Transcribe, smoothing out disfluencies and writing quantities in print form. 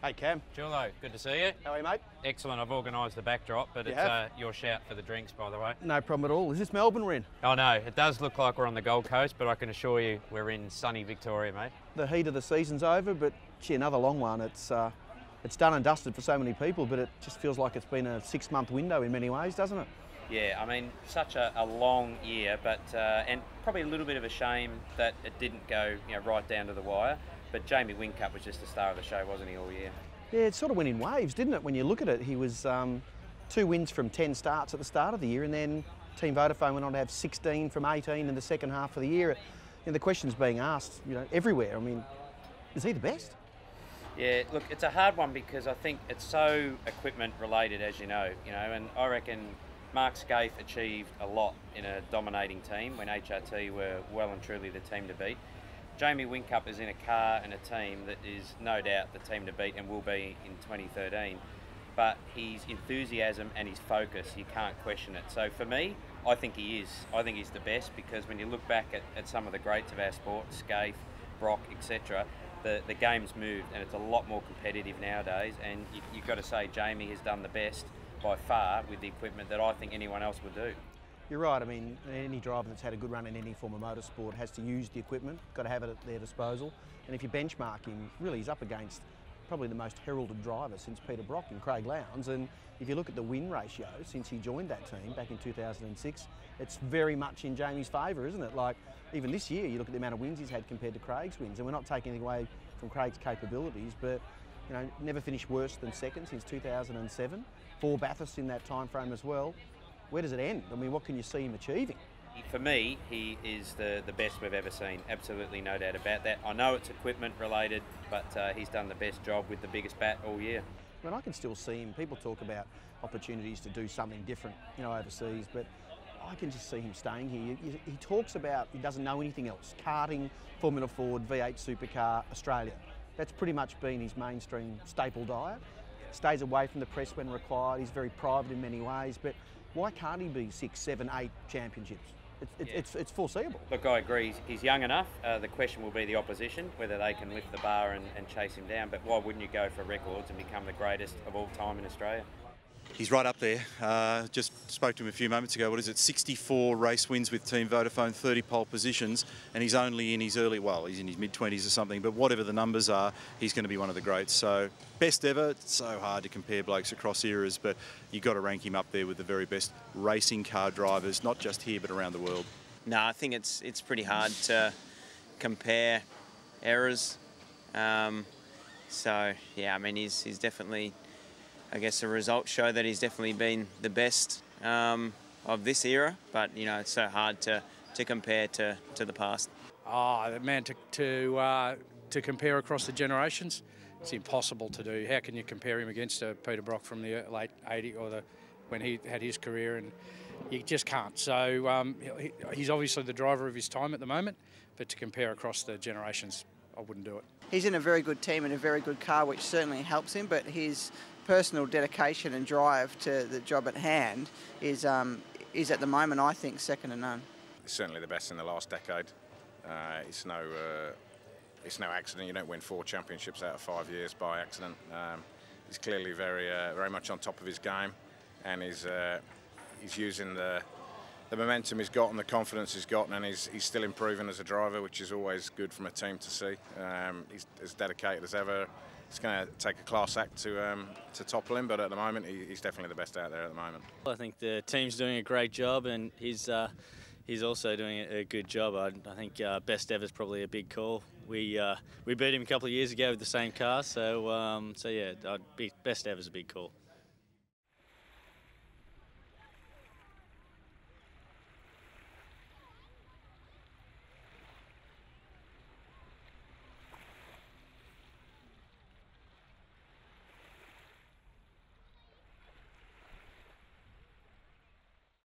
Hey Cam. Jewell, good to see you. How are you, mate? Excellent. I've organised the backdrop, but it's your shout for the drinks, by the way. No problem at all. Is this Melbourne we're in? Oh no, it does look like we're on the Gold Coast, but I can assure you we're in sunny Victoria, mate. The heat of the season's over, but gee, another long one. It's done and dusted for so many people, but it just feels like it's been a 6-month window in many ways, doesn't it? Yeah, I mean, such a long year, but and probably a little bit of a shame that it didn't go right down to the wire. But Jamie Whincup was just the star of the show, wasn't he, all year? Yeah, it sort of went in waves, didn't it? When you look at it, he was 2 wins from 10 starts at the start of the year, and then Team Vodafone went on to have 16 from 18 in the second half of the year. And the question's being asked, everywhere. I mean, is he the best? Yeah, look, it's a hard one because I think it's so equipment related, as you know, and I reckon Mark Scaife achieved a lot in a dominating team when HRT were well and truly the team to beat. Jamie Whincup is in a car and a team that is no doubt the team to beat and will be in 2013. But his enthusiasm and his focus, you can't question it. So for me, I think he is. I think he's the best because when you look back at some of the greats of our sport, Scaife, Brock, etc., the game's moved and it's a lot more competitive nowadays. And you've got to say Jamie has done the best by far with the equipment that I think anyone else would do. You're right. I mean, any driver that's had a good run in any form of motorsport has to use the equipment, got to have it at their disposal. And if you benchmark him, really he's up against probably the most heralded driver since Peter Brock and Craig Lowndes. And if you look at the win ratio since he joined that team back in 2006, it's very much in Jamie's favour, isn't it? Like, even this year, you look at the amount of wins he's had compared to Craig's wins, and we're not taking anything away from Craig's capabilities, but never finished worse than second since 2007. 4 Bathursts in that time frame as well. Where does it end? I mean, what can you see him achieving? For me, he is the best we've ever seen. Absolutely no doubt about that. I know it's equipment related, but he's done the best job with the biggest bat all year. I mean, I can still see him. People talk about opportunities to do something different, overseas, but I can just see him staying here. He talks about he doesn't know anything else. Karting, Formula Ford, V8 Supercar, Australia. That's pretty much been his mainstream staple diet. Stays away from the press when required. He's very private in many ways, but why can't he be 6, 7, 8 championships? It's foreseeable. Look, I agree. He's young enough. The question will be the opposition, whether they can lift the bar and chase him down. But why wouldn't you go for records and become the greatest of all time in Australia? He's right up there. Just spoke to him a few moments ago. What is it? 64 race wins with Team Vodafone, 30 pole positions, and he's only in his he's in his mid-20s or something, but whatever the numbers are, he's going to be one of the greats. So, best ever. It's so hard to compare blokes across eras, but you've got to rank him up there with the very best racing car drivers, not just here, but around the world. No, I think it's pretty hard to compare eras. So, yeah, I mean, he's definitely... I guess the results show that he's definitely been the best of this era, but it's so hard to compare to the past. Oh, man, to compare across the generations, it's impossible to do. How can you compare him against Peter Brock from the late '80s or when he had his career? And you just can't. So he's obviously the driver of his time at the moment, but to compare across the generations, I wouldn't do it. He's in a very good team and a very good car, which certainly helps him, but his personal dedication and drive to the job at hand is at the moment, I think, second to none. He's certainly the best in the last decade. It's no accident. You don't win 4 championships out of 5 years by accident. He's clearly very much on top of his game, and he's using the momentum he's got and the confidence he's got, and he's still improving as a driver, which is always good from a team to see. He's as dedicated as ever. It's going to take a class act to topple him, but at the moment he's definitely the best out there at the moment. I think the team's doing a great job, and he's also doing a good job. I think best ever is probably a big call. We beat him a couple of years ago with the same car, so yeah, best ever is a big call.